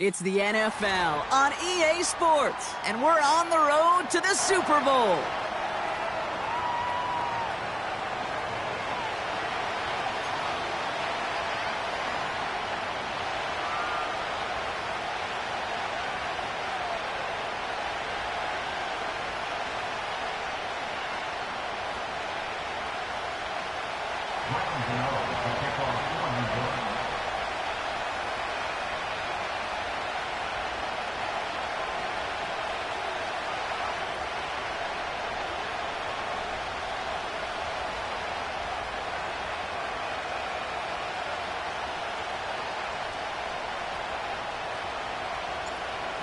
It's the NFL on EA Sports, and we're on the road to the Super Bowl.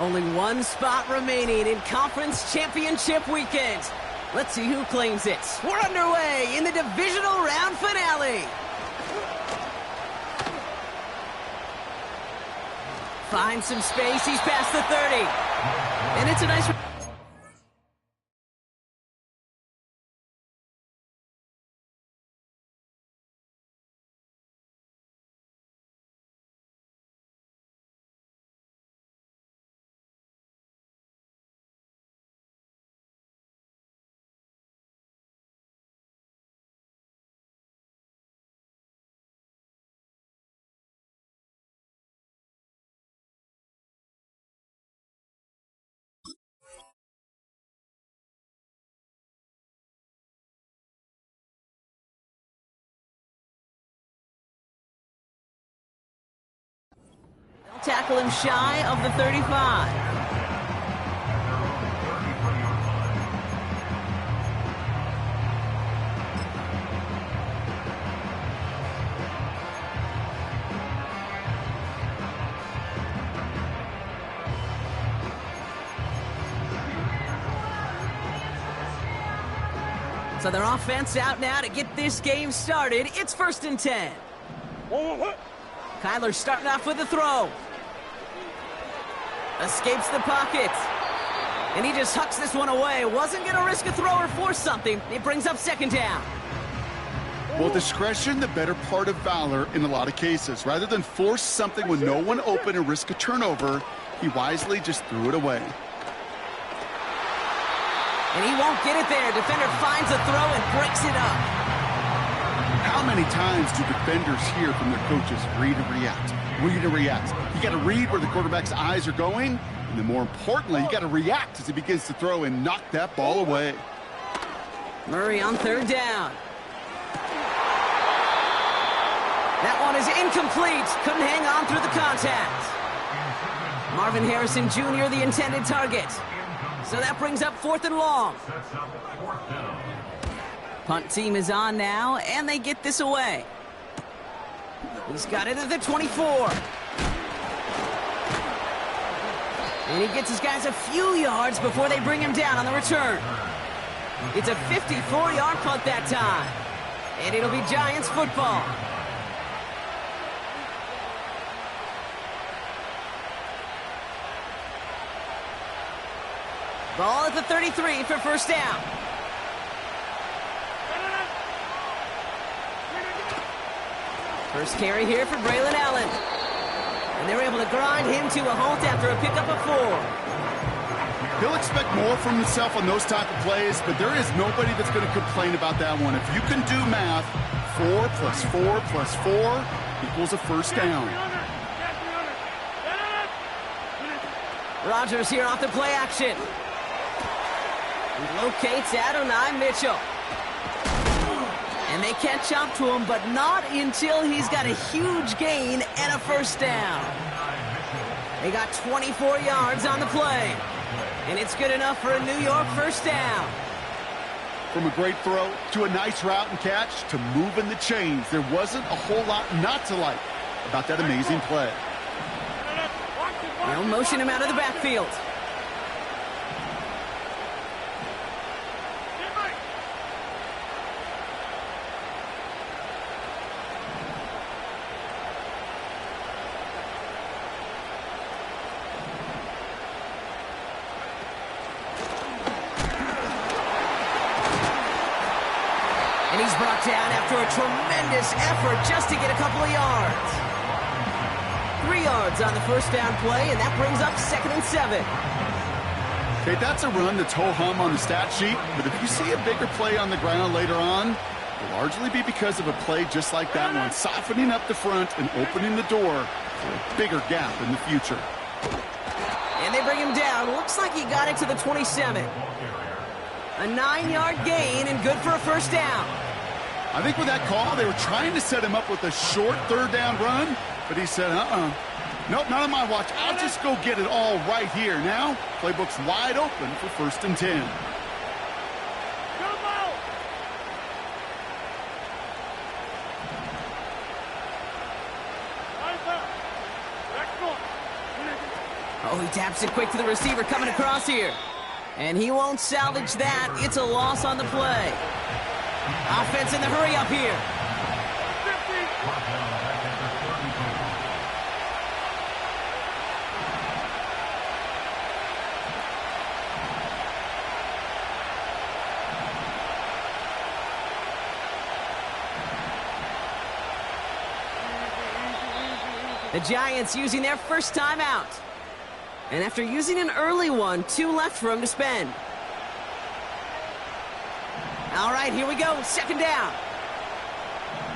Only one spot remaining in Conference Championship Weekend. Let's see who claims it. We're underway in the divisional round finale. Finds some space. He's past the 30. And it's a nice... Tackle him shy of the 35. So their offense out now to get this game started. It's 1st and 10. Kyler starting off with a throw. Escapes the pocket. And he just hucks this one away. Wasn't going to risk a throw or force something. It brings up 2nd down. Well, discretion, the better part of valor in a lot of cases. Rather than force something with no one open and risk a turnover, he wisely just threw it away. And he won't get it there. Defender finds a throw and breaks it up. How many times do defenders hear from their coaches, read and react, read and react? You got to read where the quarterback's eyes are going, and then more importantly, you got to react as he begins to throw and knock that ball away. Murray on 3rd down. That one is incomplete. Couldn't hang on through the contact. Marvin Harrison Jr., the intended target. So that brings up 4th and long. Punt team is on now, and they get this away. He's got it at the 24. And he gets his guys a few yards before they bring him down on the return. It's a 54-yard punt that time. And it'll be Giants football. Ball at the 33 for 1st down. First carry here for Braylon Allen. And they're able to grind him to a halt after a pickup of 4. He'll expect more from himself on those type of plays, but there is nobody that's going to complain about that one. If you can do math, 4 plus 4 plus 4 equals a 1st down. Rodgers here off the play action. He locates Adonai Mitchell. And they catch up to him, but not until he's got a huge gain and a 1st down. They got 24 yards on the play. And it's good enough for a New York 1st down. From a great throw to a nice route and catch to moving the chains, there wasn't a whole lot not to like about that amazing play. They'll motion him out of the backfield. And he's brought down after a tremendous effort just to get a couple of yards. 3 yards on the first down play, and that brings up 2nd and 7. Okay, that's a run that's ho-hum on the stat sheet, but if you see a bigger play on the ground later on, it'll largely be because of a play just like that one, softening up the front and opening the door for a bigger gap in the future. And they bring him down. Looks like he got it to the 27. A 9-yard gain and good for a first down. I think with that call, they were trying to set him up with a short 3rd down run, but he said, nope, not on my watch. I'll just go get it all right here. Now, playbook's wide open for 1st and 10. Oh, he taps it quick to the receiver coming across here. And he won't salvage that. It's a loss on the play. Offense in the hurry up here. The Giants using their first timeout. And after using an early one, 2 left for him to spend. All right, here we go. 2nd down.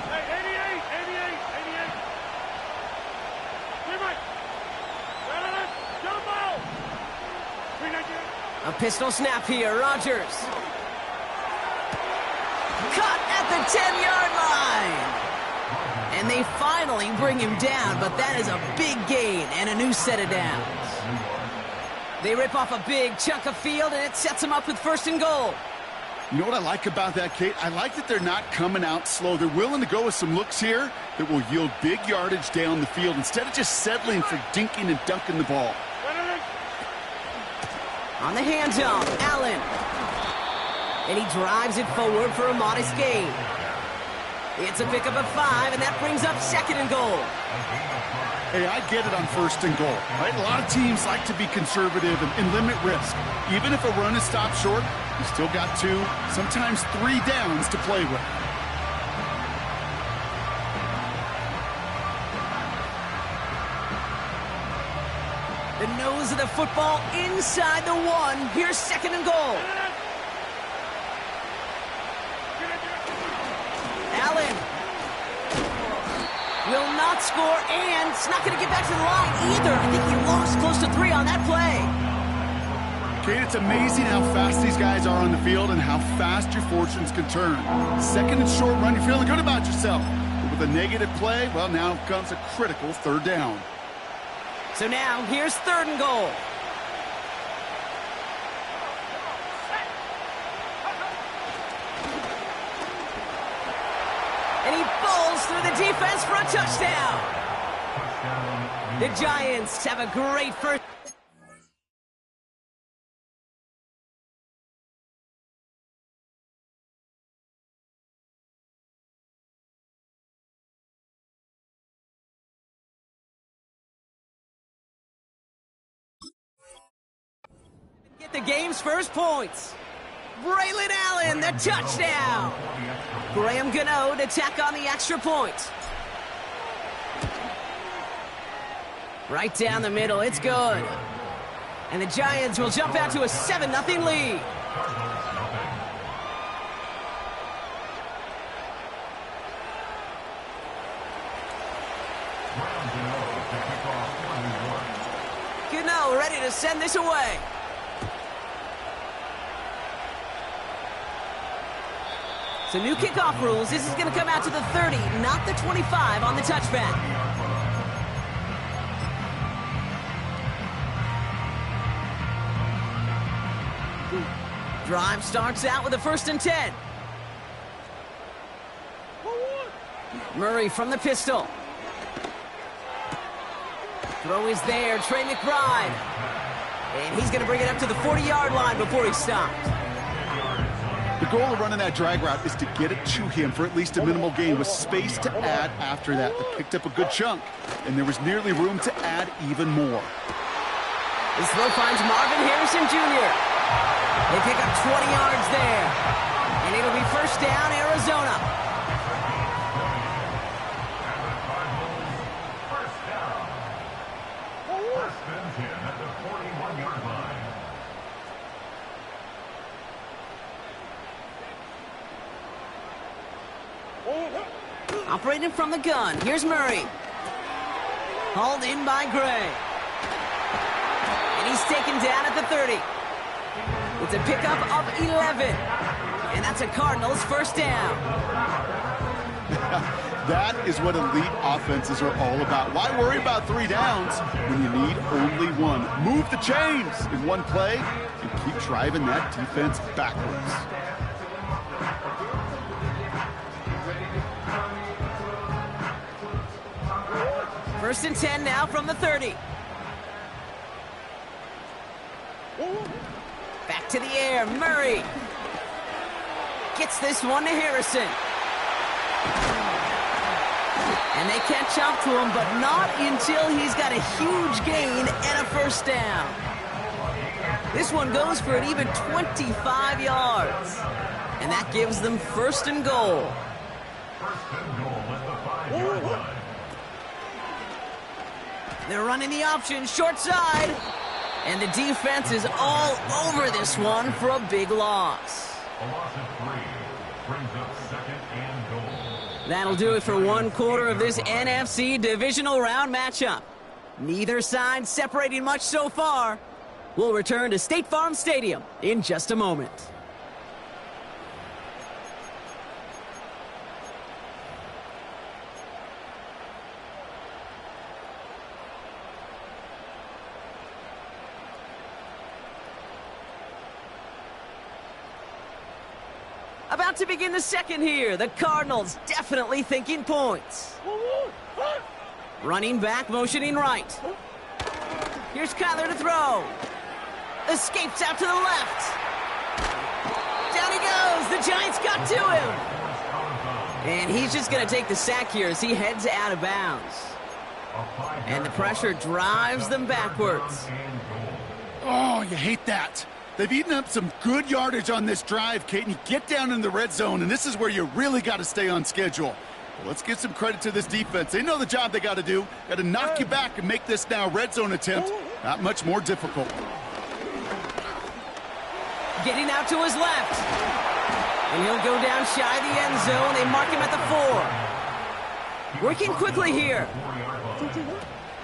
Hey, 88. A pistol snap here. Rodgers. Caught at the 10-yard line. And they finally bring him down, but that is a big gain and a new set of downs. They rip off a big chunk of field, and it sets them up with 1st and goal. You know what I like about that, Kate? I like that they're not coming out slow. They're willing to go with some looks here that will yield big yardage down the field instead of just settling for dinking and dunking the ball. On the hands-off, Allen. And he drives it forward for a modest gain. It's a pickup of 5, and that brings up 2nd and goal. Hey, I get it on 1st and goal, right? A lot of teams like to be conservative and limit risk. Even if a run is stopped short, you still got 2, sometimes 3 downs to play with. The nose of the football inside the 1. Here's 2nd and goal. Allen will not score, and it's not going to get back to the line either. I think he lost close to 3 on that play. Kate, it's amazing how fast these guys are on the field and how fast your fortunes can turn. 2nd and short run, you're feeling good about yourself. But with a negative play, well, now comes a critical 3rd down. So now, here's 3rd and goal. And he bowls through the defense for a touchdown. The Giants have a great first. Get the game's first points. Braylon Allen, the touchdown. Graham Gano to tack on the extra point. Right down the middle, it's good. And the Giants will jump out to a 7-0 lead. Gano ready to send this away. So new kickoff rules. This is going to come out to the 30, not the 25 on the touchback. Drive starts out with a 1st and 10. Murray from the pistol. Throw is there. Trey McBride. And he's going to bring it up to the 40-yard line before he's stopped. The goal of running that drag route is to get it to him for at least a minimal gain with space to add after that. They picked up a good chunk, and there was nearly room to add even more. This throw finds Marvin Harrison Jr. They pick up 20 yards there, and it'll be 1st down, Arizona. Operating from the gun. Here's Murray. Hauled in by Gray. And he's taken down at the 30. It's a pickup of 11. And that's a Cardinals first down. That is what elite offenses are all about. Why worry about 3 downs when you need only 1? Move the chains in one play and keep driving that defense backwards. First and 10 now from the 30. Back to the air, Murray. Gets this one to Harrison. And they catch up to him, but not until he's got a huge gain and a first down. This one goes for an even 25 yards. And that gives them first and goal. They're running the option, short side. And the defense is all over this one for a big loss. A loss of 3 brings up second and goal. That'll do it for one quarter of this NFC divisional round matchup. Neither side separating much so far. We'll return to State Farm Stadium in just a moment. About to begin the second here. The Cardinals definitely thinking points. Running back, motioning right. Here's Kyler to throw. Escapes out to the left. Down he goes. The Giants got to him. And he's just going to take the sack here as he heads out of bounds. And the pressure drives them backwards. Oh, you hate that. They've eaten up some good yardage on this drive, Kate, and you get down in the red zone, and this is where you really got to stay on schedule. Well, let's give some credit to this defense. They know the job they got to do. Got to knock you back and make this now red zone attempt not much more difficult. Getting out to his left. And he'll go down shy of the end zone. They mark him at the 4. Working quickly here.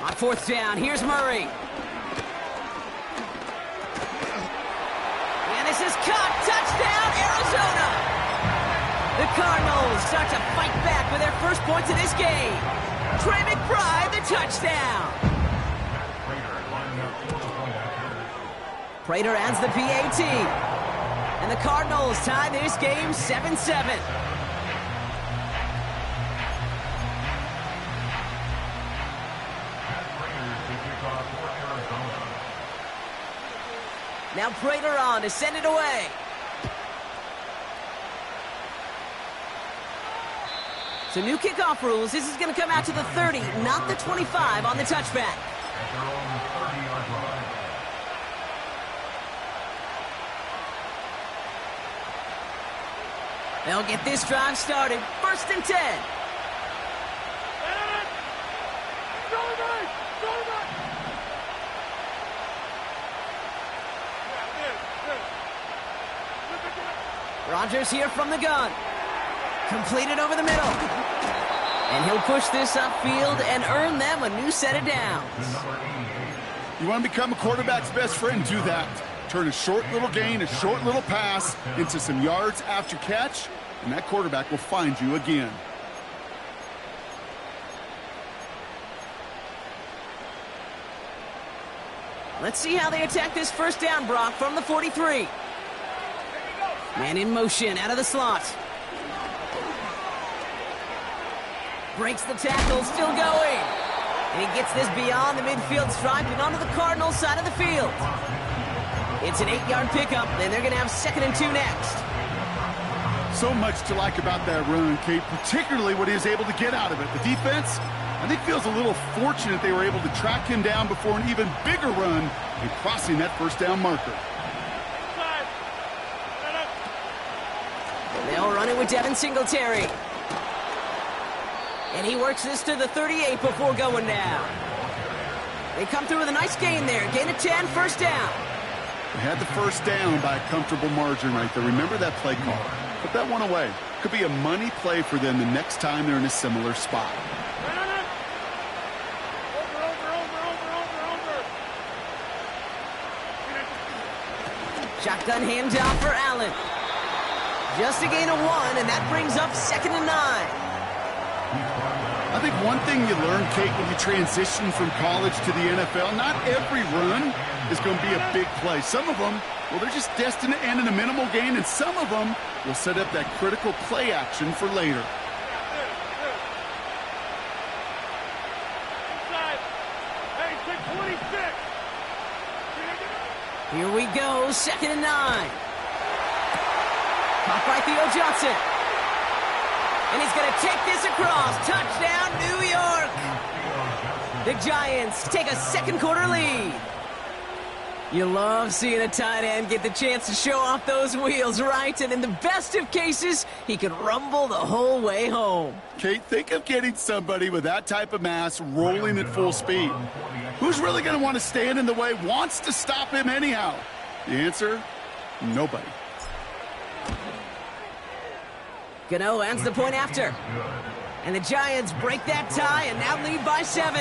On fourth down, here's Murray. This is caught. Touchdown, Arizona. The Cardinals start to fight back with their first points of this game. Trey McBride, the touchdown. Prater adds the PAT. And the Cardinals tie this game 7-7. Now Prater on to send it away. So new kickoff rules. This is going to come out to the 30, not the 25 on the touchback. They'll get this drive started. First and 10. Rodgers here from the gun. Completed over the middle. And he'll push this upfield and earn them a new set of downs. You want to become a quarterback's best friend, do that. Turn a short little gain, a short little pass into some yards after catch, and that quarterback will find you again. Let's see how they attack this first down, Brock, from the 43. Man in motion, out of the slot. Breaks the tackle, still going. And he gets this beyond the midfield stripe and onto the Cardinals side of the field. It's an 8-yard pickup, and they're going to have 2nd and 2 next. So much to like about that run, Kate, particularly what he was able to get out of it. The defense, I think, feels a little fortunate they were able to track him down before an even bigger run and crossing that first down marker. They'll run it with Devin Singletary. And he works this to the 38 before going down. They come through with a nice gain there. Gain of 10, first down. They had the first down by a comfortable margin right there. Remember that play call. Put that one away. Could be a money play for them the next time they're in a similar spot. Shotgun handoff for Allen. Just a gain of 1, and that brings up 2nd and 9. I think one thing you learn, Kate, when you transition from college to the NFL, not every run is going to be a big play. Some of them, well, they're just destined to end in a minimal gain, and some of them will set up that critical play action for later. Here we go, 2nd and 9. Caught by Theo Johnson. And he's going to take this across. Touchdown, New York. The Giants take a second quarter lead. You love seeing a tight end get the chance to show off those wheels, right? And in the best of cases, he could rumble the whole way home. Kate, think of getting somebody with that type of mass rolling at full speed. Who's really going to want to stand in the way, wants to stop him anyhow? The answer, nobody. Gano ends the point after. And the Giants break that tie and now lead by 7.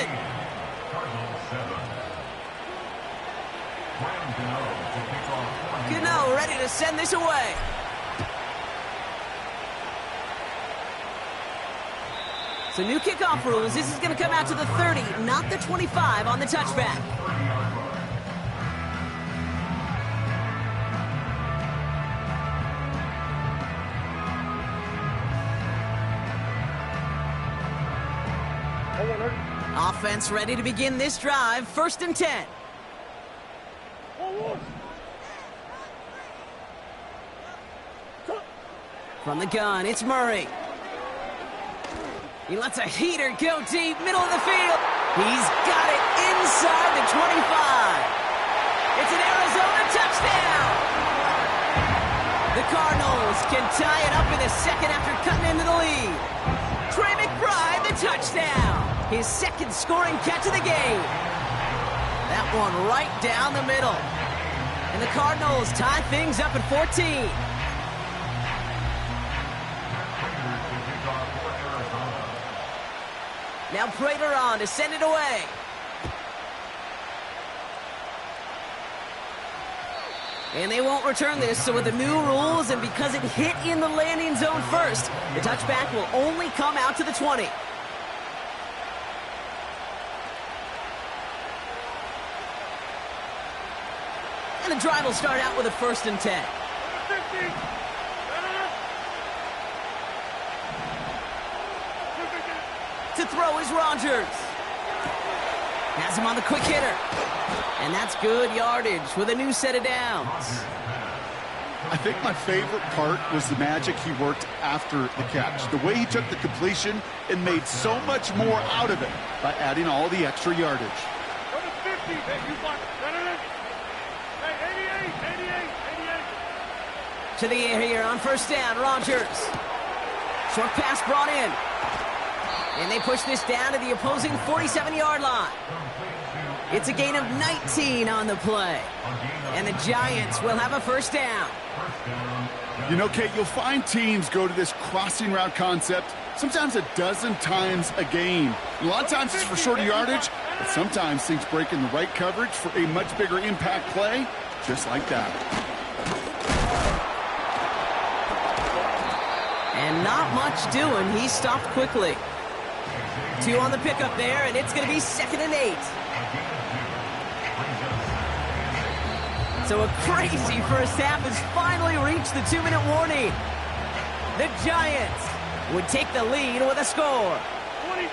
Gano ready to send this away. So new kickoff rules. This is going to come out to the 30, not the 25 on the touchback. Offense ready to begin this drive. 1st and 10. From the gun, it's Murray. He lets a heater go deep, middle of the field. He's got it inside the 25. It's an Arizona touchdown. The Cardinals can tie it up in a second after cutting into the lead. Trey McBride, the touchdown. His second scoring catch of the game. That one right down the middle. And the Cardinals tie things up at 14. Now Prater on to send it away. And they won't return this, so with the new rules and because it hit in the landing zone first, the touchback will only come out to the 20. And the drive will start out with a 1st and 10. To throw is Rodgers. Has him on the quick hitter. And that's good yardage with a new set of downs. I think my favorite part was the magic he worked after the catch. The way he took the completion and made so much more out of it by adding all the extra yardage. To the air here on 1st down, Rodgers. Short pass brought in. And they push this down to the opposing 47-yard line. It's a gain of 19 on the play. And the Giants will have a 1st down. You know, Kate, you'll find teams go to this crossing route concept sometimes a dozen times a game. A lot of times it's for shorter yardage, but sometimes things break in the right coverage for a much bigger impact play, just like that. And not much doing. He stopped quickly. 2 on the pickup there, and it's going to be 2nd and 8. So a crazy first half has finally reached the 2-minute warning. The Giants would take the lead with a score. 26.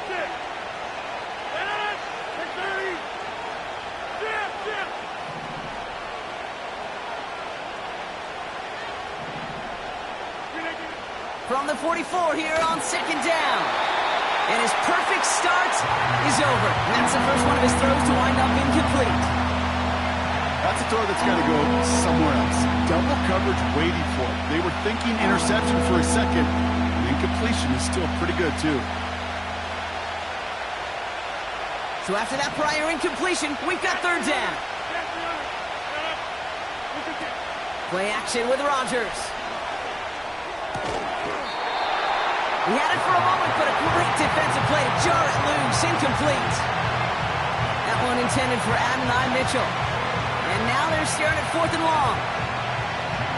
From the 44 here on 2nd down. And his perfect start is over. That's the first one of his throws to wind up incomplete. That's a throw that's got to go somewhere else. Double coverage waiting for it. They were thinking interception for a second. The incompletion is still pretty good, too. So after that prior incompletion, we've got 3rd down. Play action with Rodgers. He had it for a moment, but a great defensive play to jar it loose. Incomplete. That one intended for Adonai Mitchell. And now they're staring at 4th and long.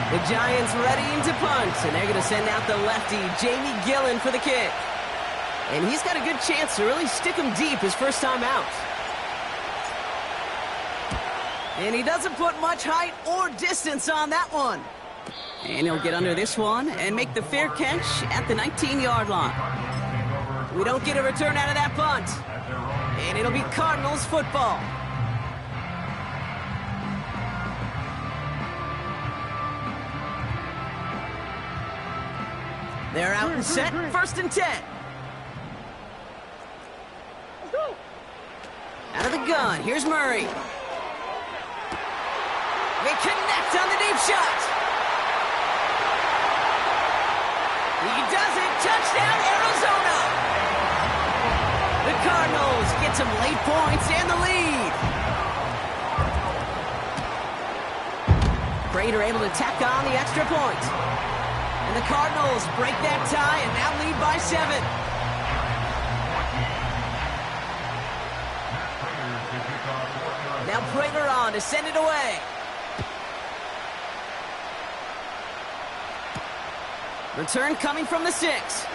The Giants readying to punt, and they're going to send out the lefty, Jamie Gillen, for the kick. And he's got a good chance to really stick him deep his first time out. And he doesn't put much height or distance on that one. And he'll get under this one and make the fair catch at the 19-yard line. We don't get a return out of that punt. And it'll be Cardinals football. They're out and set, 1st and 10. Out of the gun, here's Murray. They connect on the deep shot. He does it, touchdown Arizona. The Cardinals get some late points and the lead. Prater able to tack on the extra point. And the Cardinals break that tie and now lead by 7. Now Prater on to send it away. Return coming from the 6.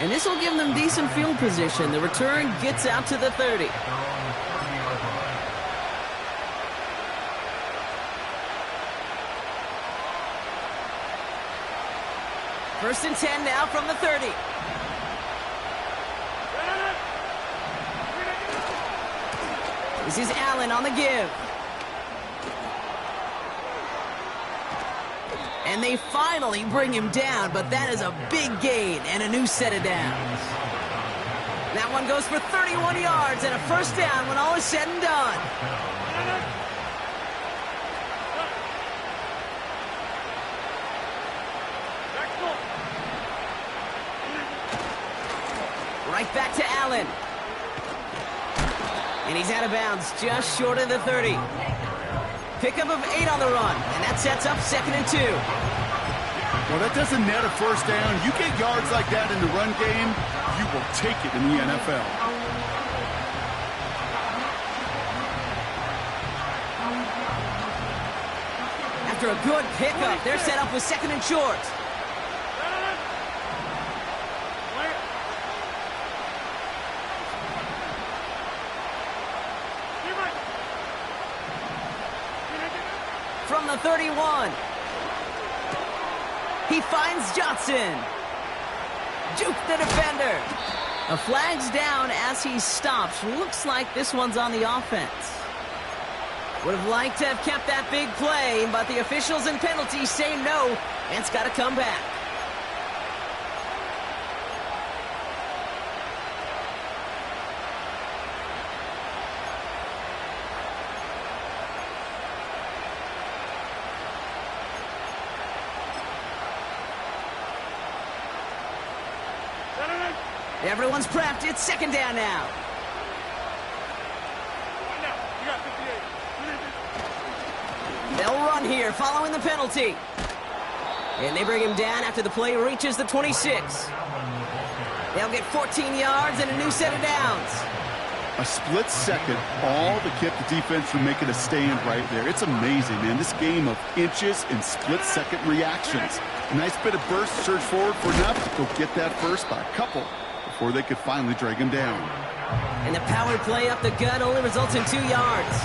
And this will give them decent field position. The return gets out to the 30. First and 10 now from the 30. This is Allen on the give. And they finally bring him down, but that is a big gain and a new set of downs. That one goes for 31 yards and a first down when all is said and done. Right back to Allen. And he's out of bounds just short of the 30. Pickup of 8 on the run, and that sets up 2nd and 2. Well, that doesn't net a first down. You get yards like that in the run game, you will take it in the NFL. After a good pickup, they're set up with 2nd and short. From the 31. He finds Johnson. Juke the defender. A flag's down as he stops. Looks like this one's on the offense. Would have liked to have kept that big play, but the officials and penalties say no, and it's got to come back. Everyone's prepped. It's 2nd down now. They'll run here following the penalty. And they bring him down after the play reaches the 26. They'll get 14 yards and a new set of downs. A split second, all to keep the defense from making a stand right there. It's amazing, man. This game of inches and split-second reactions. A nice bit of burst, surge forward for enough to go get that first by a couple before they could finally drag him down. And the power play up the gut only results in 2 yards.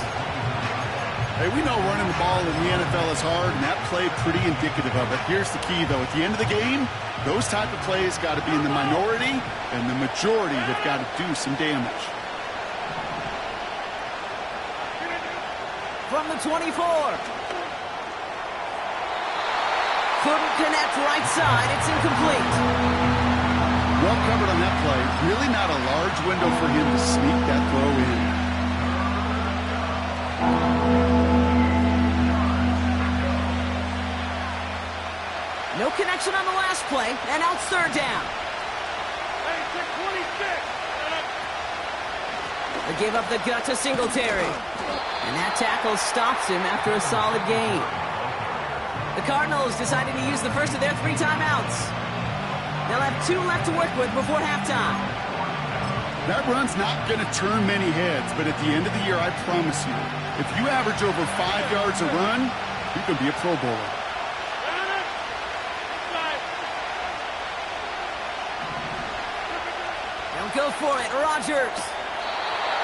Hey, we know running the ball in the NFL is hard, and that play pretty indicative of it. Here's the key, though. At the end of the game, those type of plays got to be in the minority, and the majority have got to do some damage. From the 24. Couldn't connect right side. It's incomplete. Well covered on that play. Really not a large window for him to sneak that throw in. No connection on the last play, and now it's 3rd down. They give up the gut to Singletary. And that tackle stops him after a solid gain. The Cardinals decided to use the first of their 3 timeouts. They'll have 2 left to work with before halftime. That run's not going to turn many heads, but at the end of the year, I promise you, if you average over 5 yards a run, you could be a Pro Bowler. They'll go for it. Rodgers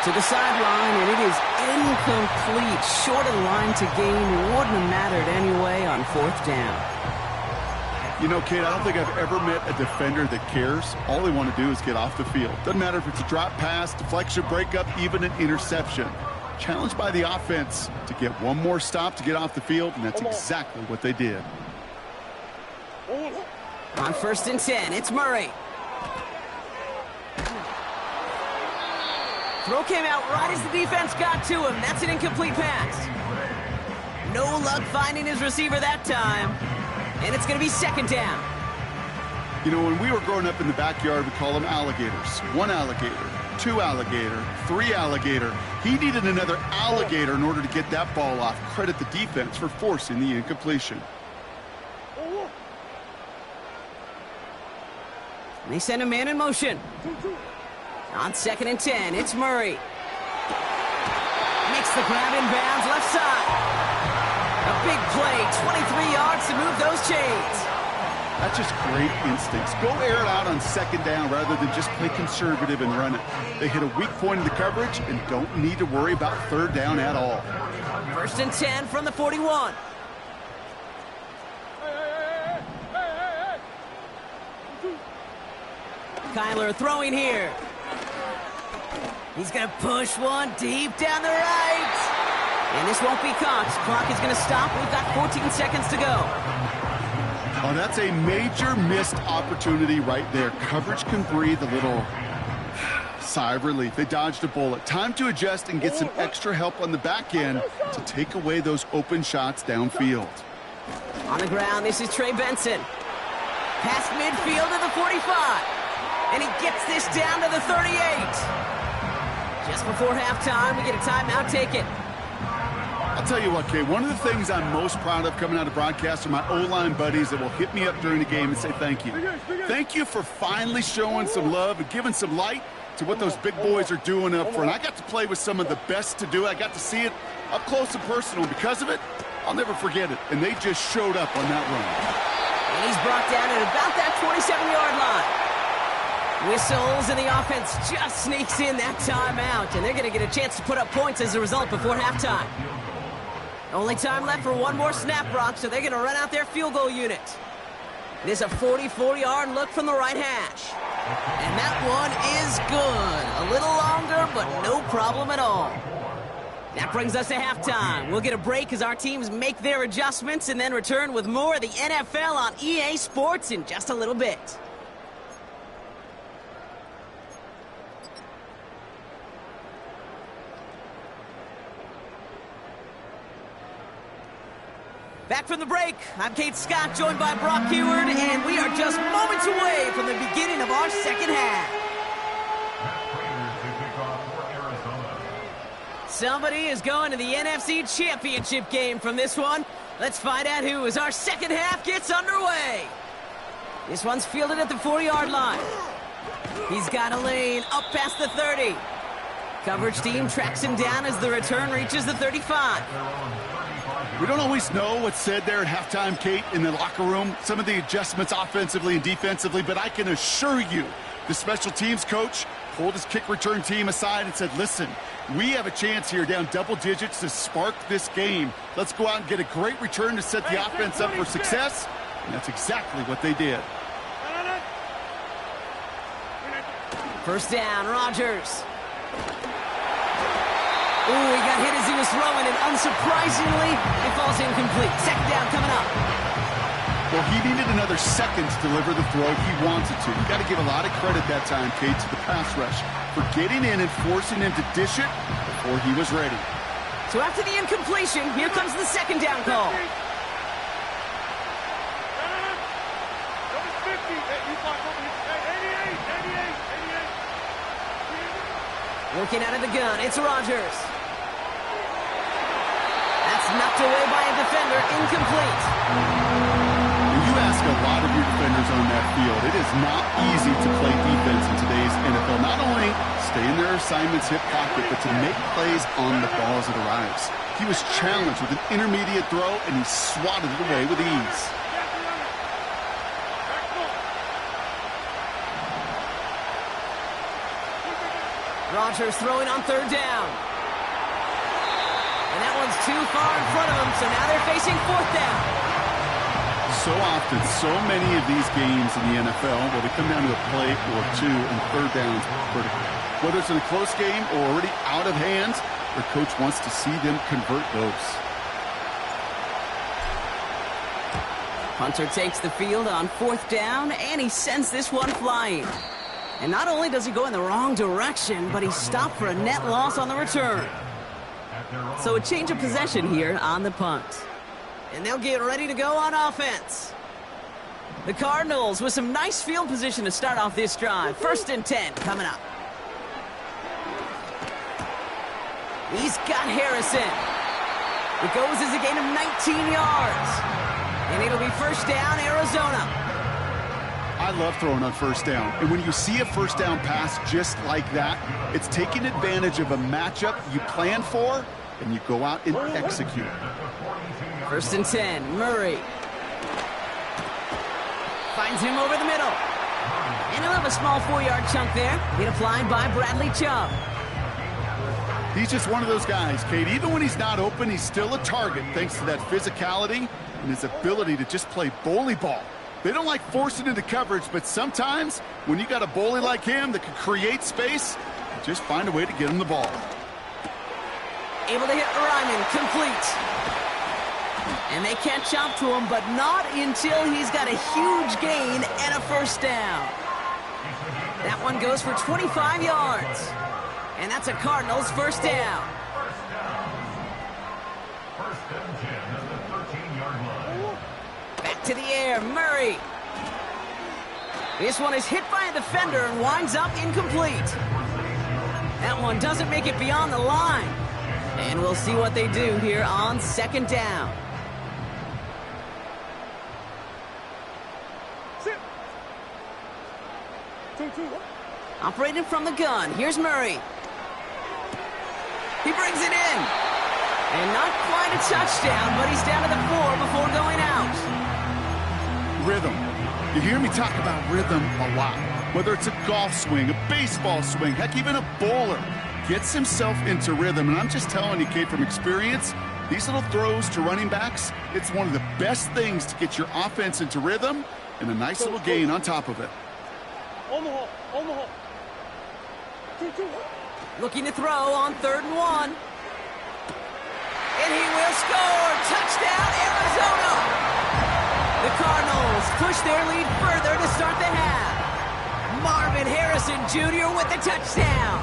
to the sideline, and it is incomplete. Short of the line to gain. Wouldn't have mattered anyway on 4th down. You know, Kate, I don't think I've ever met a defender that cares. All they want to do is get off the field. Doesn't matter if it's a drop pass, deflection, breakup, even an interception. Challenged by the offense to get one more stop to get off the field, and that's exactly what they did. On 1st and 10, it's Murray. Throw came out right as the defense got to him. That's an incomplete pass. No luck finding his receiver that time. And it's going to be 2nd down. You know, when we were growing up in the backyard, we call them alligators. 1 alligator, 2 alligator, 3 alligator. He needed another alligator in order to get that ball off. Credit the defense for forcing the incompletion. They send a man in motion. On 2nd and 10, it's Murray. Makes the grab in bounds, left side. A big play, 23 yards to move those chains. That's just great instincts. Go air it out on 2nd down rather than just play conservative and run it. They hit a weak point in the coverage and don't need to worry about 3rd down at all. 1st and 10 from the 41. Kyler throwing here. He's going to push one deep down the right. And this won't be caught. Clock is going to stop. We've got 14 seconds to go. Oh, that's a major missed opportunity right there. Coverage can breathe a little sigh of relief. They dodged a bullet. Time to adjust and get some extra help on the back end to take away those open shots downfield. On the ground, this is Trey Benson. Past midfield to the 45. And he gets this down to the 38. Just before halftime, we get a timeout taken. I'll tell you what, Kay, one of the things I'm most proud of coming out of broadcast are my O-line buddies that will hit me up during the game and say thank you. Thank you for finally showing some love and giving some light to what those big boys are doing up front. I got to play with some of the best to do it. I got to see it up close and personal. Because of it, I'll never forget it. And they just showed up on that run. And he's brought down at about that 27-yard line. Whistles, and the offense just sneaks in that timeout. And they're going to get a chance to put up points as a result before halftime. Only time left for one more snap, Brock, so they're going to run out their field goal unit. It is a 44-yard look from the right hash. And that one is good. A little longer, but no problem at all. That brings us to halftime. We'll get a break as our teams make their adjustments and then return with more of the NFL on EA Sports in just a little bit. Back from the break, I'm Kate Scott, joined by Brock Huard, and we are just moments away from the beginning of our second half. Somebody is going to the NFC Championship game from this one. Let's find out who as our second half gets underway. This one's fielded at the 40-yard line. He's got a lane up past the 30. Coverage team tracks him down as the return reaches the 35. We don't always know what's said there at halftime, Kate, in the locker room. Some of the adjustments offensively and defensively, but I can assure you the special teams coach pulled his kick return team aside and said, listen, we have a chance here down double digits to spark this game. Let's go out and get a great return to set the offense up for success. And that's exactly what they did. First down, Rodgers. Ooh, he got hit as he was throwing, and unsurprisingly, it falls incomplete. Second down coming up. Well, he needed another second to deliver the throw he wanted to. You got to give a lot of credit that time, Kate, to the pass rush for getting in and forcing him to dish it before he was ready. So after the incompletion, here comes the second down call. Looking out of the gun, it's Rodgers. That's knocked away by a defender, incomplete. When you ask ask a lot of your defenders on that field. It is not easy to play defense in today's NFL. Not only stay in their assignment's hip pocket, but to make plays on the ball as it arrives. He was challenged with an intermediate throw, and he swatted it away with ease. Rodgers throwing on third down. And that one's too far in front of him, so now they're facing fourth down. So often, so many of these games in the NFL, where they come down to a play or two, and third downs critical. Whether it's in a close game or already out of hand, their coach wants to see them convert those. Hunter takes the field on fourth down, and he sends this one flying. And not only does he go in the wrong direction, but he's stopped for a net loss on the return. So a change of possession here on the punt. And they'll get ready to go on offense. The Cardinals with some nice field position to start off this drive. 1st and 10 coming up. He's got Harrison. It goes as a gain of 19 yards. And it'll be 1st down, Arizona. I love throwing on 1st down. And when you see a 1st down pass just like that, it's taking advantage of a matchup you plan for, and you go out and execute. 1st and 10, Murray. Finds him over the middle. And he'll have a small 4-yard chunk there. Hit applied by Bradley Chubb. He's just one of those guys, Kate. Even when he's not open, he's still a target thanks to that physicality and his ability to just play bully ball. They don't like forcing into coverage, but sometimes when you got a bully like him that can create space, you just find a way to get him the ball. Able to hit Ryman, complete. And they catch up to him, but not until he's got a huge gain and a 1st down. That one goes for 25 yards. And that's a Cardinals 1st down. 1st and 10 at the 13-yard line. Back to the air, Murray. This one is hit by a defender and winds up incomplete. That one doesn't make it beyond the line. And we'll see what they do here on 2nd down. Operating from the gun, here's Murray. He brings it in. And not quite a touchdown, but he's down to the 4 before going out. Rhythm. You hear me talk about rhythm a lot. Whether it's a golf swing, a baseball swing, heck, even a bowler gets himself into rhythm. And I'm just telling you, Kate, from experience, these little throws to running backs, it's one of the best things to get your offense into rhythm and a nice little gain on top of it. On the hole. Looking to throw on 3rd and 1. And he will score. Touchdown, Arizona. The Cardinals push their lead further to start the half. Marvin Harrison Jr. with the touchdown.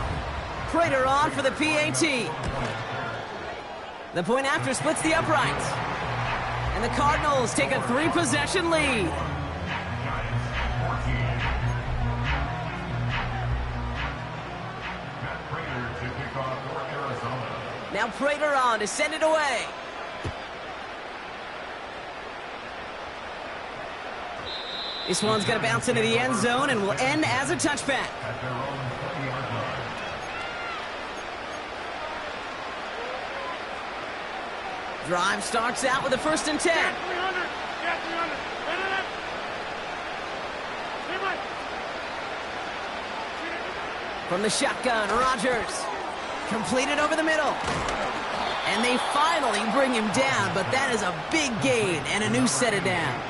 Prater on for the PAT. The point after splits the uprights. And the Cardinals take a 3-possession lead. Now Prater on to send it away. This one's going to bounce into the end zone and will end as a touchback. Drive starts out with a 1st and 10. From the shotgun, Rodgers. Completed over the middle. And they finally bring him down, but that is a big gain and a new set of downs.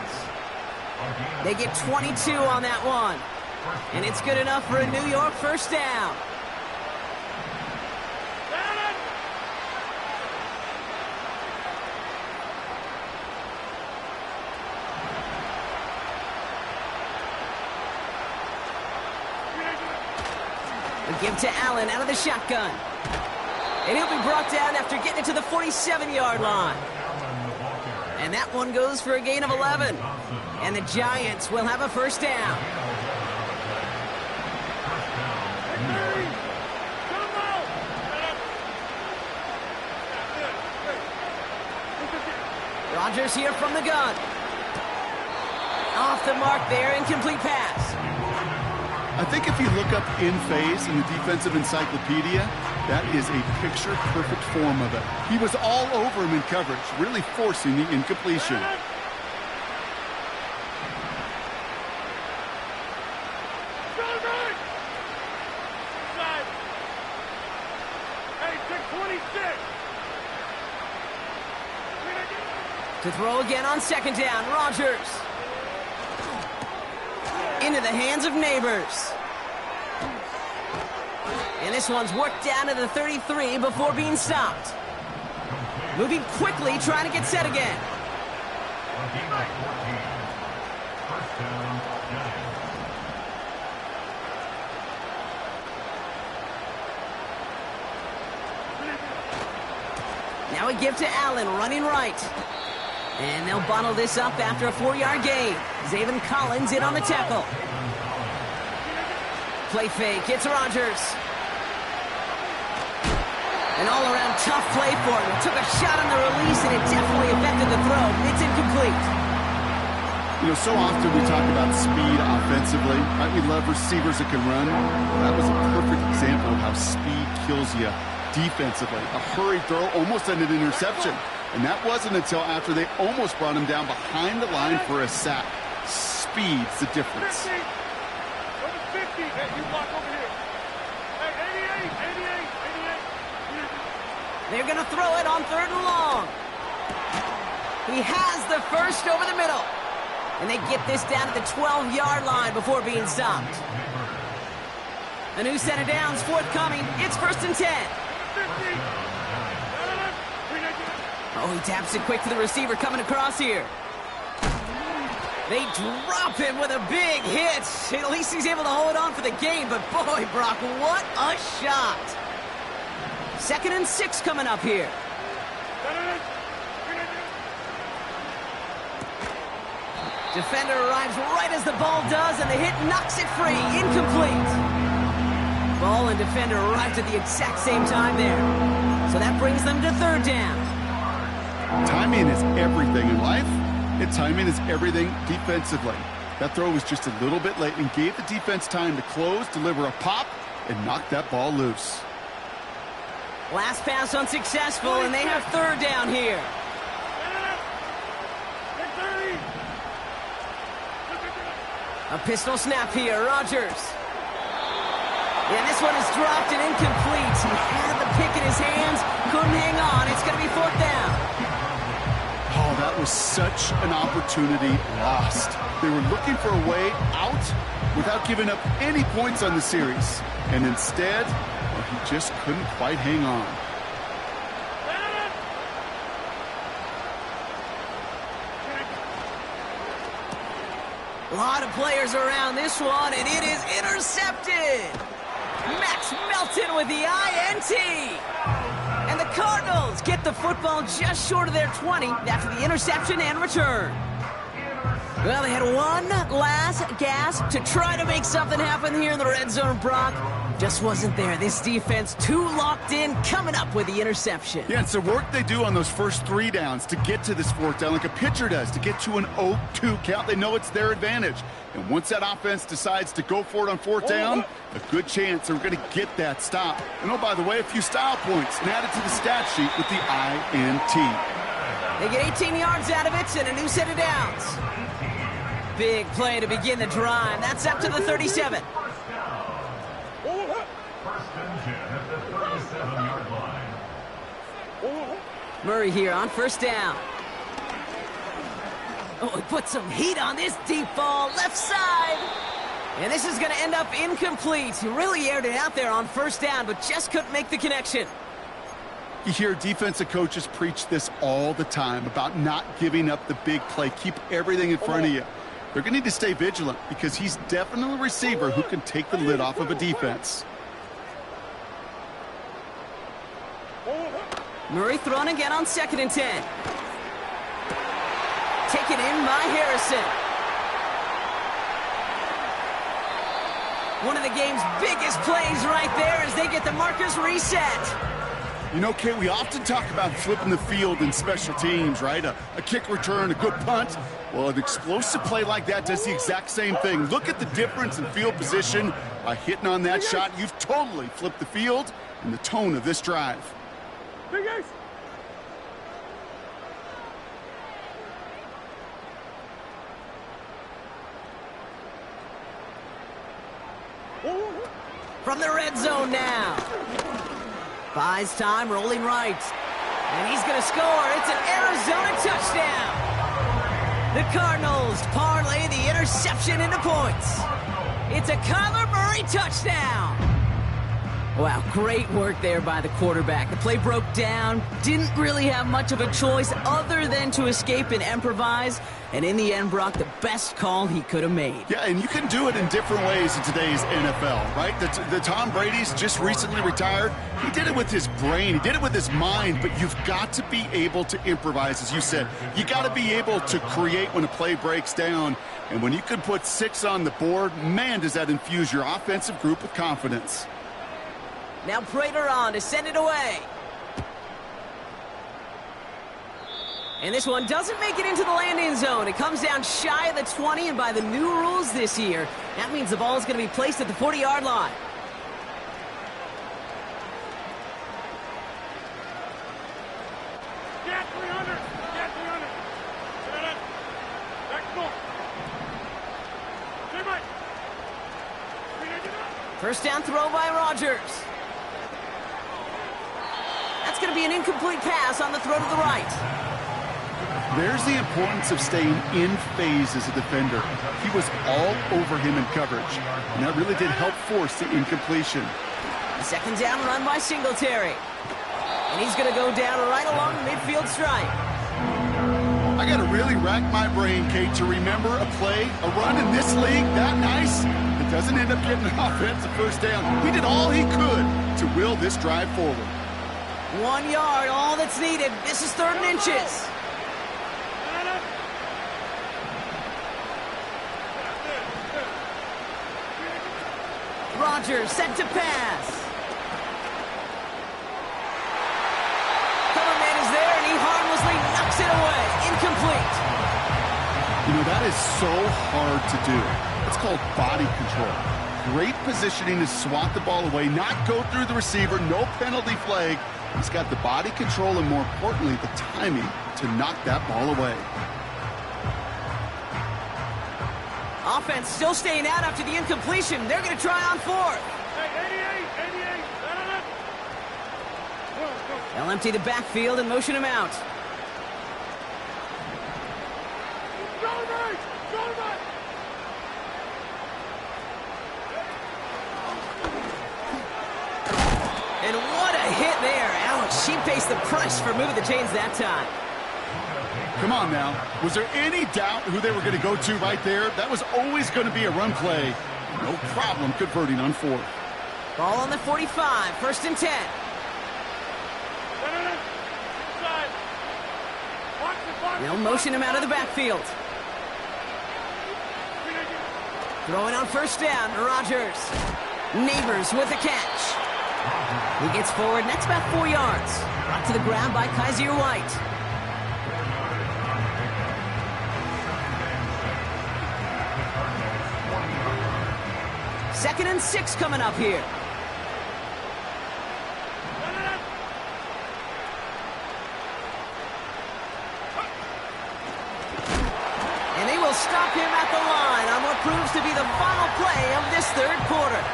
They get 22 on that one. And it's good enough for a New York 1st down. We give to Allen out of the shotgun. And he'll be brought down after getting it to the 47-yard line. And that one goes for a gain of 11. And the Giants will have a 1st down. Rodgers here from the gun. Off the mark there, incomplete pass. I think if you look up in phase in the defensive encyclopedia, that is a picture-perfect form of it. He was all over him in coverage, really forcing the incompletion. To throw again on second down, Rodgers. Into the hands of Neighbors. And this one's worked down to the 33 before being stopped. Moving quickly, trying to get set again. First down, Now a give to Allen, running right. And they'll bottle this up after a 4-yard gain. Zaven Collins in on the tackle. Play fake, it's Rodgers. An all-around tough play for him. Took a shot on the release, and it definitely affected the throw. It's incomplete. You know, so often we talk about speed offensively, right? We love receivers that can run. Well, that was a perfect example of how speed kills you defensively. A hurried throw almost ended an interception. And that wasn't until after they almost brought him down behind the line for a sack. Speed's the difference. 50. Number 50. Hey, you block over here. Hey, 88. They're going to throw it on 3rd and long. He has the first over the middle. And they get this down to the 12-yard line before being stopped. A new set of downs forthcoming. It's 1st and 10. 50. Oh, he taps it quick to the receiver coming across here. They drop him with a big hit. At least he's able to hold on for the game, but boy, Brock, what a shot. 2nd and 6 coming up here. Defender arrives right as the ball does, and the hit knocks it free. Incomplete. Ball and defender arrived at the exact same time there. So that brings them to 3rd down. Timing is everything in life, and timing is everything defensively. That throw was just a little bit late and gave the defense time to close, deliver a pop, and knock that ball loose. Last pass unsuccessful, and they have 3rd down here. A pistol snap here, Rodgers. Yeah, this one is dropped and incomplete. He had the pick in his hands, couldn't hang on. It's going to be 4th down. Oh, that was such an opportunity lost. They were looking for a way out without giving up any points on the series. And instead, well, he just couldn't quite hang on. A lot of players around this one, and it is intercepted. Max Melton with the INT. And the Cardinals get the football just short of their 20 after the interception and return. Well, they had one last gasp to try to make something happen here in the red zone, Brock. Just wasn't there. This defense too locked in, coming up with the interception. Yeah, it's the work they do on those first 3 downs to get to this 4th down, like a pitcher does, to get to an 0-2 count. They know it's their advantage. And once that offense decides to go for it on 4th down, a good chance they're going to get that stop. And oh, by the way, a few style points and added to the stat sheet with the INT. They get 18 yards out of it and a new set of downs. Big play to begin the drive. That's up to the 37. First and 10 at the 37-yard line. Murray here on 1st down. Oh, he put some heat on this deep ball, left side. And this is going to end up incomplete. He really aired it out there on 1st down, but just couldn't make the connection. You hear defensive coaches preach this all the time about not giving up the big play. Keep everything in front of you. They're going to need to stay vigilant because he's definitely a receiver who can take the lid off of a defense. Murray thrown again on 2nd and 10. Taken in by Harrison. One of the game's biggest plays right there as they get the markers reset. You know, Kate, we often talk about flipping the field in special teams, right? A kick return, a good punt. Well, an explosive play like that does the exact same thing. Look at the difference in field position. By hitting on that shot, you've totally flipped the field and the tone of this drive. Big Ace. From the red zone now. Buys time, rolling right. And he's going to score. It's an Arizona touchdown. The Cardinals parlay the interception into points. It's a Kyler Murray touchdown. Wow, great work there by the quarterback. The play broke down, didn't really have much of a choice other than to escape and improvise. And in the end, Brock, the best call he could have made. Yeah, and you can do it in different ways in today's NFL, right? The Tom Brady's just recently retired. He did it with his brain. He did it with his mind, but you've got to be able to improvise, as you said. You got to be able to create when a play breaks down. And when you can put 6 on the board, man, does that infuse your offensive group with confidence. Now Prater on to send it away. And this one doesn't make it into the landing zone. It comes down shy of the 20, and by the new rules this year, that means the ball is going to be placed at the 40-yard line. Get 300. Get 300. Get it. Back to goal. Stay right. First down throw by Rodgers. That's going to be an incomplete pass on the throw to the right. There's the importance of staying in phase as a defender. He was all over him in coverage, and that really did help force the incompletion. Second down run by Singletary. And he's going to go down right along the midfield stripe. I got to really rack my brain, Kate, to remember a play, a run in this league that nice. It doesn't end up getting an offensive first down. He did all he could to will this drive forward. 1 yard, all that's needed. This is 3rd and inches. Rodgers set to pass. Cover man is there, and he harmlessly knocks it away. Incomplete. You know, that is so hard to do. It's called body control. Great positioning to swat the ball away, not go through the receiver, no penalty flag. He's got the body control and, more importantly, the timing to knock that ball away. Offense still staying out after the incompletion. They're going to try on 4th. Hey, 88. They'll empty the backfield and motion him out. And what a hit there. Ouch, she faced the price for moving the chains that time. Come on now. Was there any doubt who they were going to go to right there? That was always going to be a run play. No problem converting on 4th. Ball on the 45, 1st and 10. They'll motion him out of the backfield. Throwing on 1st down, Rodgers. Neighbors with the catch. He gets forward, and that's about 4 yards. Brought to the ground by Kaiser White. Second and 6 coming up here. And they will stop him at the line on what proves to be the final play of this 3rd quarter.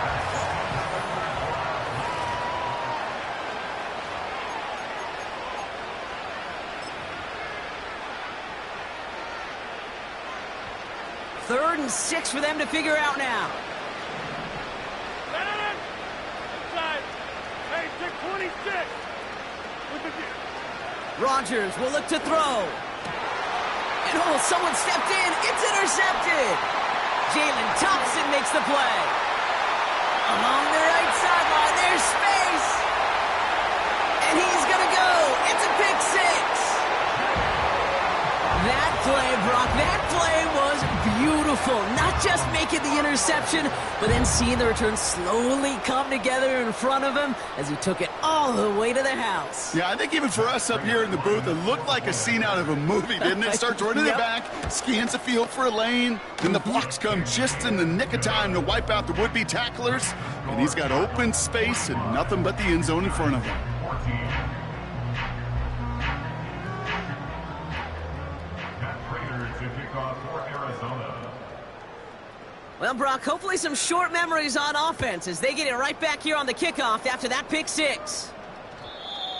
Third and 6 for them to figure out now. Rodgers will look to throw. And oh, someone stepped in. It's intercepted. Jalen Thompson makes the play. Along the right sideline, there's space. And he's going to go. It's a pick 6. That play, Brock, that play was beautiful. beautiful. Not just making the interception, but then seeing the return slowly come together in front of him as he took it all the way to the house. Yeah, I think even for us up here in the booth, it looked like a scene out of a movie, didn't it? Starts running the back, scans the field for a lane, then the blocks come just in the nick of time to wipe out the would-be tacklers, and he's got open space and nothing but the end zone in front of him. 14. Matt Prater to kick off for Arizona. Well, Brock, hopefully some short memories on offense as they get it right back here on the kickoff after that pick six.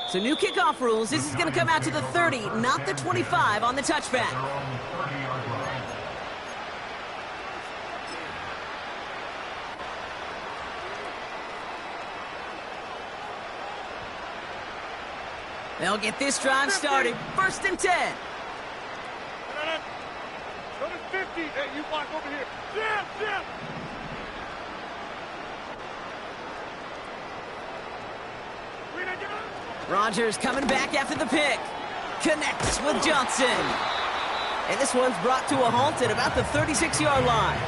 So new kickoff rules. This is going to come out to the 30, not the 25 on the touchback. They're on the 30-yard line. They'll get this drive started. 1st and 10. Go to 50. Hey, you block over here. Jam. Rodgers coming back after the pick. Connects with Johnson. And this one's brought to a halt at about the 36-yard line.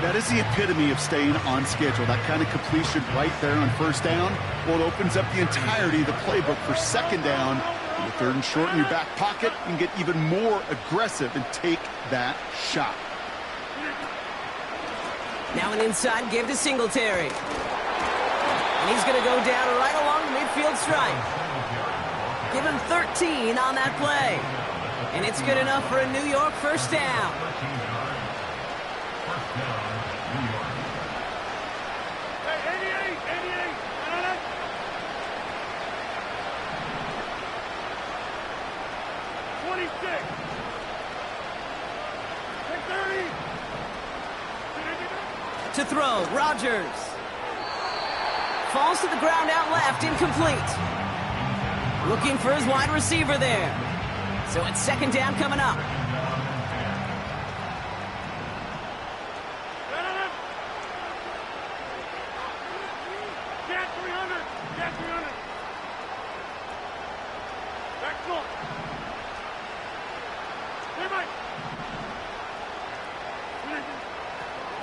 That is the epitome of staying on schedule. That kind of completion right there on 1st down. Well, it opens up the entirety of the playbook for 2nd down. In the 3rd and short in your back pocket, you can get even more aggressive and take that shot. Now an inside give to Singletary. And he's going to go down right along the midfield stripe. Give him 13 on that play. And it's good enough for a New York 1st down. Hey, 88. 26. Take 30. To throw, Rodgers. Falls to the ground out left, incomplete. Looking for his wide receiver there. So it's 2nd down coming up. Get 300. Back foot. Hey, Mike.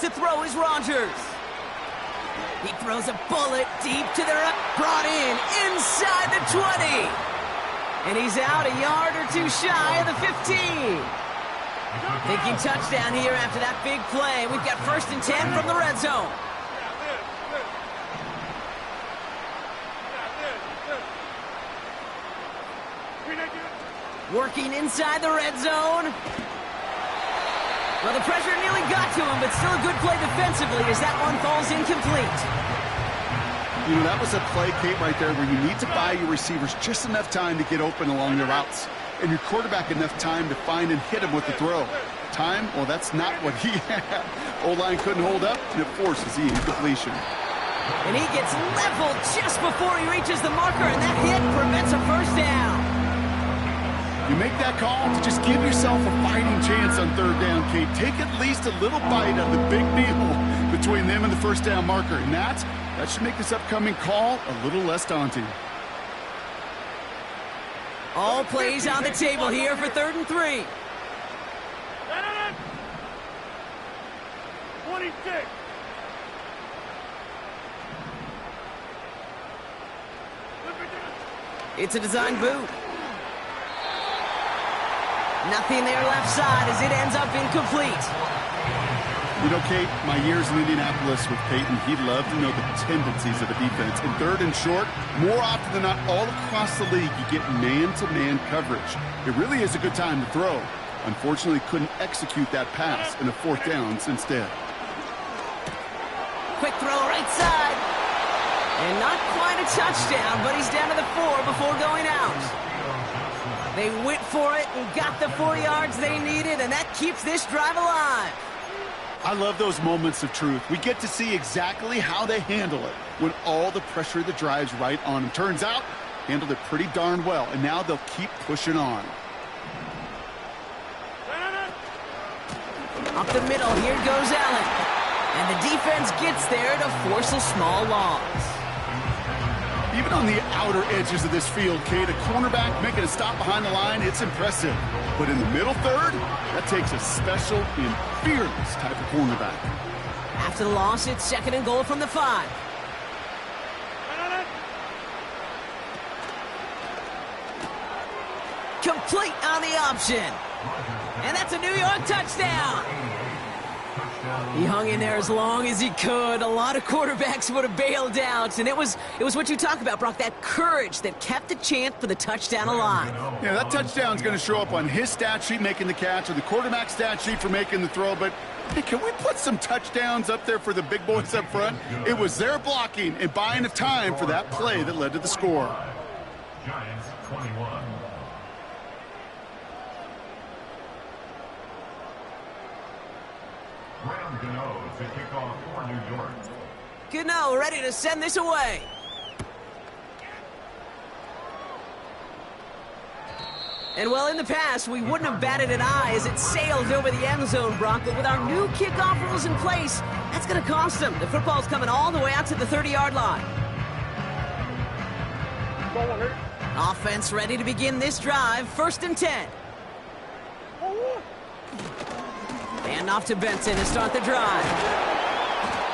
To throw is Rodgers. He throws a bullet deep to the right. Brought in inside the 20. And he's out a yard or two shy of the 15. Thinking touchdown here after that big play. We've got 1st and 10 from the red zone. Working inside the red zone. Well, the pressure nearly got to him, but still a good play defensively as that one falls incomplete. You know, that was a play, Kate, right there where you need to buy your receivers just enough time to get open along their routes, and your quarterback enough time to find and hit him with the throw. Time? Well, that's not what he had. O-line couldn't hold up, and it forces the incompletion. And he gets leveled just before he reaches the marker, and that hit prevents a 1st down. You make that call to just give yourself a fighting chance on 3rd down, Kate. Take at least a little bite of the big deal between them and the 1st down marker, and that should make this upcoming call a little less daunting. All plays on the table here for 3rd and 3. 26. It's a design boot. Nothing there left side as it ends up incomplete. You know, Kate, my years in Indianapolis with Peyton, he'd love to know the tendencies of a defense. In 3rd and short, more often than not, all across the league, you get man-to-man coverage. It really is a good time to throw. Unfortunately, couldn't execute that pass in a 4th down instead. Quick throw right side. And not quite a touchdown, but he's down to the 4 before going out. They went for it and got the 4 yards they needed, and that keeps this drive alive. I love those moments of truth. We get to see exactly how they handle it when all the pressure of the drive's right on them. Turns out, handled it pretty darn well, and now they'll keep pushing on. Up the middle, here goes Allen. And the defense gets there to force a small loss. Even on the outer edges of this field, Kate, a cornerback making a stop behind the line, it's impressive. But in the middle third, that takes a special and fearless type of cornerback. After the loss, it's 2nd and goal from the 5. Complete on the option. And that's a New York touchdown. He hung in there as long as he could. A lot of quarterbacks would have bailed out. And it was what you talk about, Brock, that courage that kept the chant for the touchdown alive. Yeah, that touchdown's going to show up on his stat sheet making the catch or the quarterback stat sheet for making the throw. But hey, can we put some touchdowns up there for the big boys up front? It was their blocking and buying of time for that play that led to the score. Giants 21. Graham Gano to kick off for New York. Gano ready to send this away. And well, in the past, we wouldn't have batted an eye as it sailed over the end zone, Brock. But with our new kickoff rules in place, that's going to cost them. The football's coming all the way out to the 30-yard line. Offense ready to begin this drive. 1st and 10. And off to Benson to start the drive.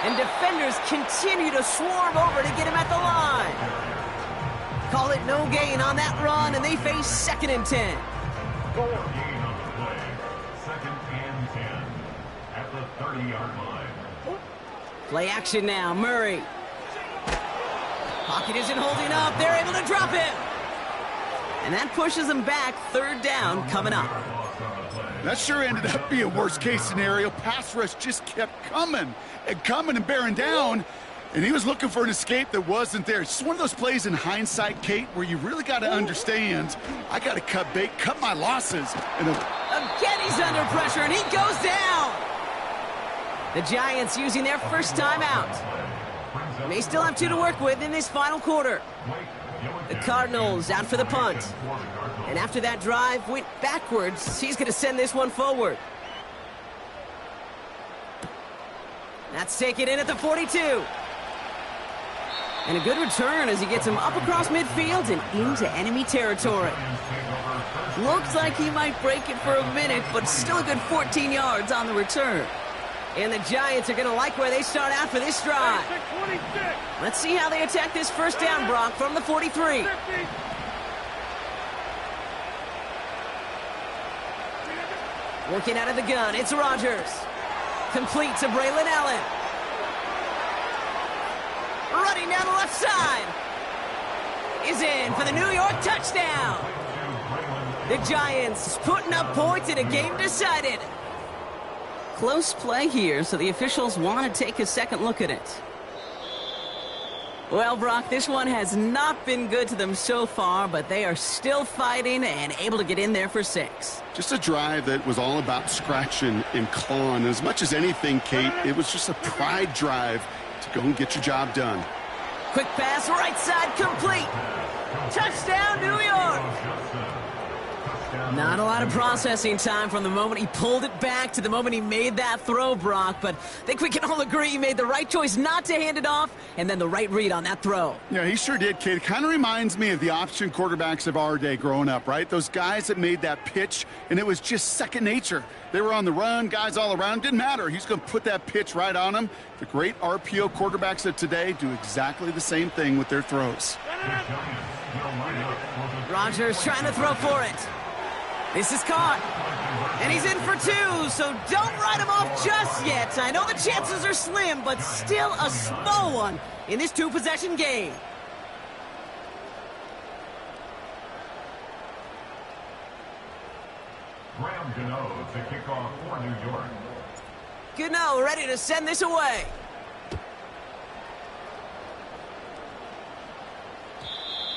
And defenders continue to swarm over to get him at the line. Call it no gain on that run, and they face 2nd and 10. Gain on the play. 2nd and 10 at the 30-yard line. Play action now. Murray. Pocket isn't holding up. They're able to drop it. And that pushes them back. 3rd down coming up. That sure ended up being worst-case scenario. Pass rush just kept coming and bearing down, and he was looking for an escape that wasn't there. It's just one of those plays in hindsight, Kate, where you really got to understand, I got to cut bait, cut my losses. And again, he's under pressure, and he goes down. The Giants using their first timeout. They still have 2 to work with in this final quarter. The Cardinals out for the punt. And after that drive went backwards, he's going to send this one forward. That's taken in at the 42. And a good return as he gets him up across midfield and into enemy territory. Looks like he might break it for a minute, but still a good 14 yards on the return. And the Giants are going to like where they start out for this drive. Let's see how they attack this 1st down, Brock, from the 43. Working out of the gun, it's Rodgers. Complete to Braylon Allen. Running down the left side. Is in for the New York touchdown. The Giants putting up points in a game decided. Close play here, so the officials want to take a second look at it. Well, Brock, this one has not been good to them so far, but they are still fighting and able to get in there for 6. just a drive that was all about scratching and clawing. As much as anything, Kate, it was just a pride drive to go and get your job done. Quick pass, right side, complete. Touchdown, New York. Not a lot of processing time from the moment he pulled it back to the moment he made that throw, Brock. But I think we can all agree he made the right choice not to hand it off, and then the right read on that throw. Yeah, he sure did, Kate. It kind of reminds me of the option quarterbacks of our day growing up, right? Those guys that made that pitch, and it was just second nature. They were on the run, guys all around. Didn't matter. He's going to put that pitch right on them. The great RPO quarterbacks of today do exactly the same thing with their throws. Rodgers trying to throw for it. This is caught. And he's in for two, so don't write him off just yet. I know the chances are slim, but still a small one in this two-possession game. Graham Gano to kick off for New York. Gano ready to send this away.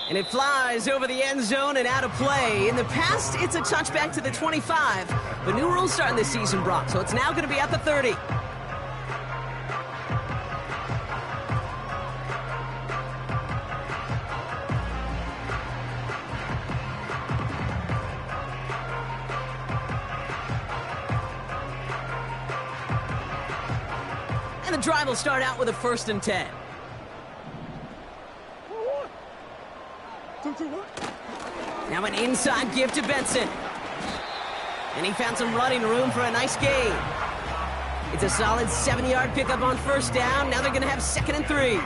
And it flies over the end zone and out of play. In the past, it's a touchback to the 25. But new rules starting this season, Brock, so it's now going to be at the 30. And the drive will start out with a 1st and 10. Now an inside give to Benson. And he found some running room for a nice gain. It's a solid 7-yard pickup on first down. Now they're going to have 2nd and 3.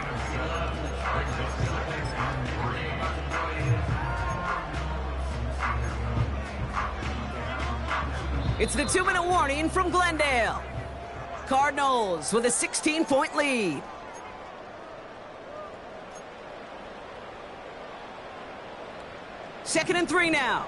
It's the 2-minute warning from Glendale. Cardinals with a 16-point lead. Second and 3 now.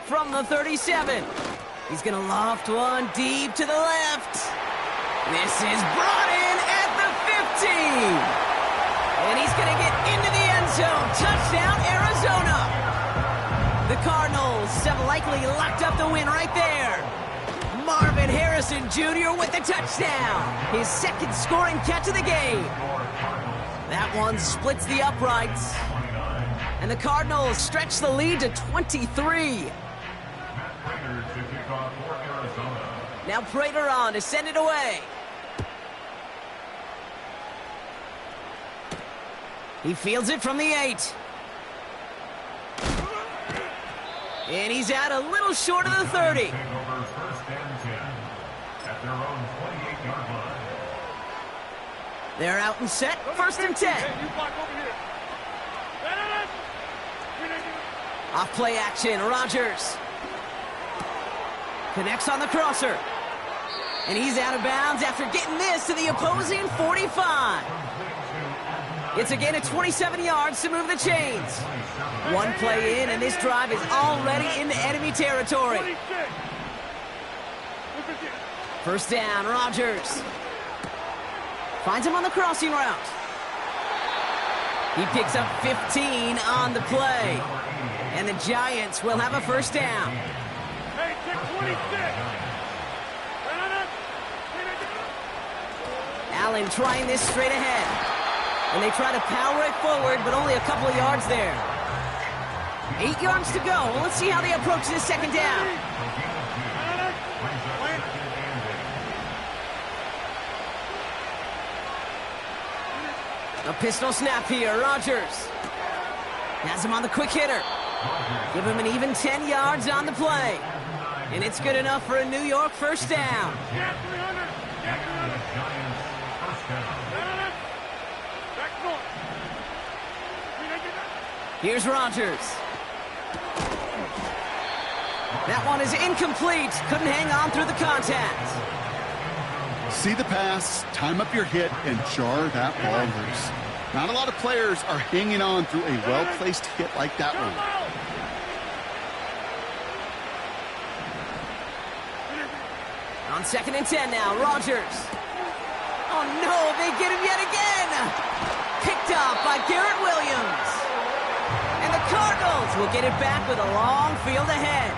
From the 37. He's going to loft one deep to the left. This is brought in at the 15. And he's going to get into the end zone. Touchdown, Arizona. The Cardinals have likely locked up the win right there. Marvin Harrison Jr. with the touchdown. His 2nd scoring catch of the game. That one splits the uprights. And the Cardinals stretch the lead to 23. Now Prater on to send it away. He fields it from the 8. And he's out a little short of the 30. They're out and set. 1st and 10. Off play action, Rodgers. Connects on the crosser. And he's out of bounds after getting this to the opposing 45. It's a gain of 27 yards to move the chains. One play in, and this drive is already into enemy territory. First down, Rodgers. Finds him on the crossing route. He picks up 15 on the play. And the Giants will have a first down. Hey, check 26. Allen trying this straight ahead. And they try to power it forward, but only a couple of yards there. 8 yards to go. Let's see how they approach this 2nd down. A pistol snap here. Rodgers has him on the quick hitter. Give him an even 10 yards on the play. And it's good enough for a New York first down. Here's Rodgers. That one is incomplete. Couldn't hang on through the contact. See the pass, time up your hit, and jar that ball loose. Not a lot of players are hanging on through a well-placed hit like that one. On 2nd and 10 now, Rodgers. Oh no, they get him yet again. Picked up by Garrett Williams. And the Cardinals will get it back with a long field ahead.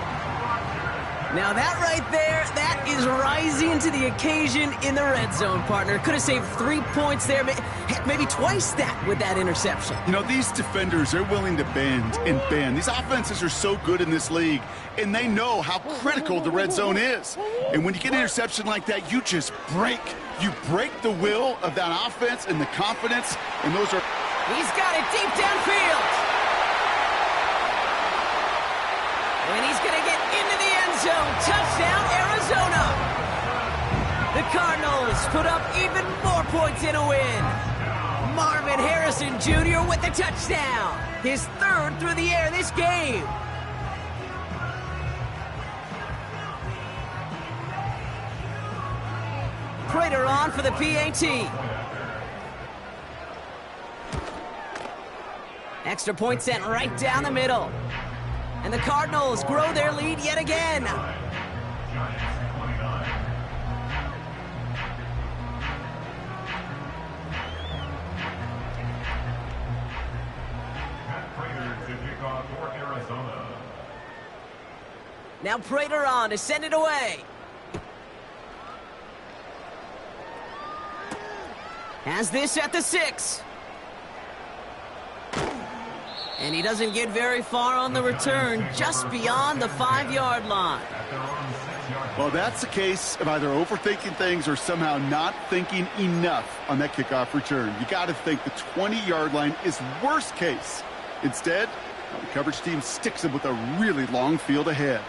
Now that right there, that is rising to the occasion in the red zone, partner. Could have saved 3 points there, heck, maybe twice that with that interception. You know, these defenders are willing to bend and bend. These offenses are so good in this league, and they know how critical the red zone is. And when you get an interception like that, you just break. You break the will of that offense and the confidence, and those are... He's got it deep downfield. And he's going to get into the end zone. Touchdown, Arizona. The Cardinals put up even more points in a win. Marvin Harrison Jr. with the touchdown. His 3rd through the air this game. Prater on for the PAT. Extra point sent right down the middle. And the Cardinals grow their lead yet again. Now Prater on to send it away. Has this at the 6. And he doesn't get very far on the return, just beyond the 5-yard line. Well, that's the case of either overthinking things or somehow not thinking enough on that kickoff return. You got to think the 20-yard line is worst case. Instead, the coverage team sticks him with a really long field ahead.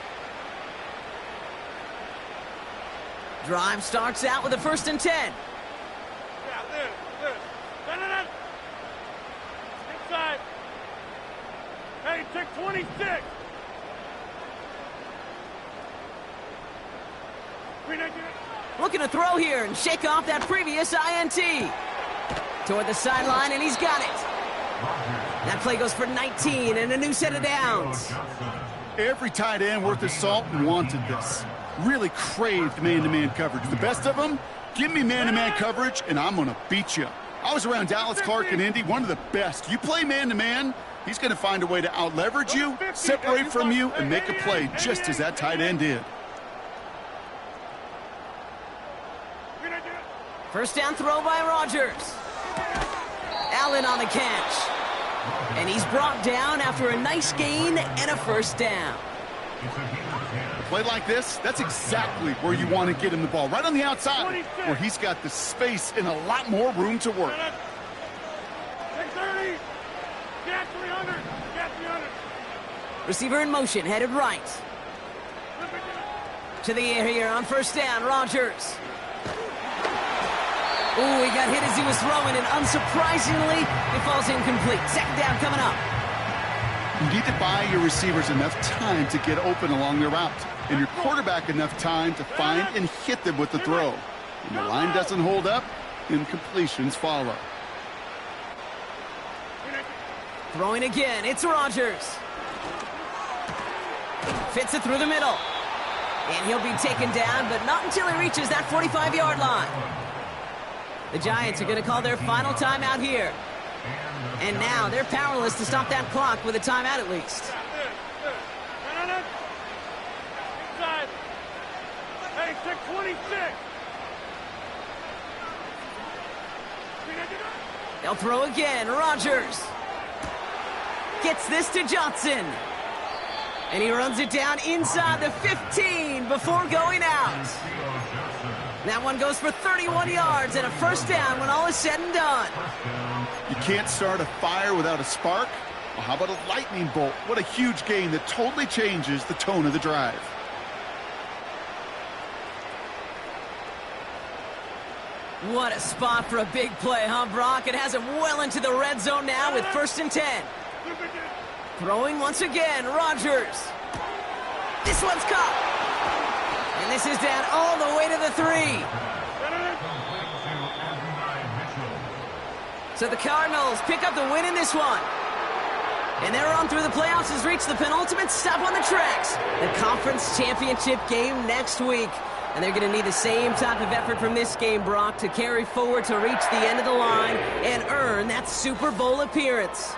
Drive starts out with a 1st and 10. Yeah, this. Then. Inside. Hey, check 26. Looking to throw here and shake off that previous INT. Toward the sideline, and he's got it. That play goes for 19 and a new set of downs. Every tight end worth his salt wanted this. Really craved man-to-man coverage. The best of them, give me man-to-man coverage, and I'm going to beat you. I was around Dallas Clark and Indy, one of the best. You play man-to-man, he's going to find a way to out-leverage you, separate from you, and make a play just as that tight end did. 1st down throw by Rodgers. Allen on the catch. And he's brought down after a nice gain and a 1st down. A play like this, that's exactly where you want to get him the ball. Right on the outside, where he's got the space and a lot more room to work. 630. Get 300. Receiver in motion, headed right. To the air here on 1st down, Rodgers. Ooh, he got hit as he was throwing, and unsurprisingly, it falls incomplete. 2nd down coming up. You need to buy your receivers enough time to get open along their route, and your quarterback enough time to find and hit them with the throw. When the line doesn't hold up, incompletions follow. Throwing again, it's Rodgers. Fits it through the middle. And he'll be taken down, but not until he reaches that 45-yard line. The Giants are going to call their final timeout here. And now they're powerless to stop that clock with a timeout at least. Inside. Hey, check 26. They'll throw again. Rodgers gets this to Johnson. And he runs it down inside the 15 before going out. That one goes for 31 yards and a 1st down when all is said and done. You can't start a fire without a spark? Well, how about a lightning bolt? What a huge gain that totally changes the tone of the drive. What a spot for a big play, huh, Brock? It has him well into the red zone now with 1st and 10. Throwing once again, Rodgers. This one's caught. And this is down all the way to the 3. So the Cardinals pick up the win in this one. And their run through the playoffs has reached the penultimate stop on the tracks. The conference championship game next week. And they're going to need the same type of effort from this game, Brock, to carry forward to reach the end of the line and earn that Super Bowl appearance.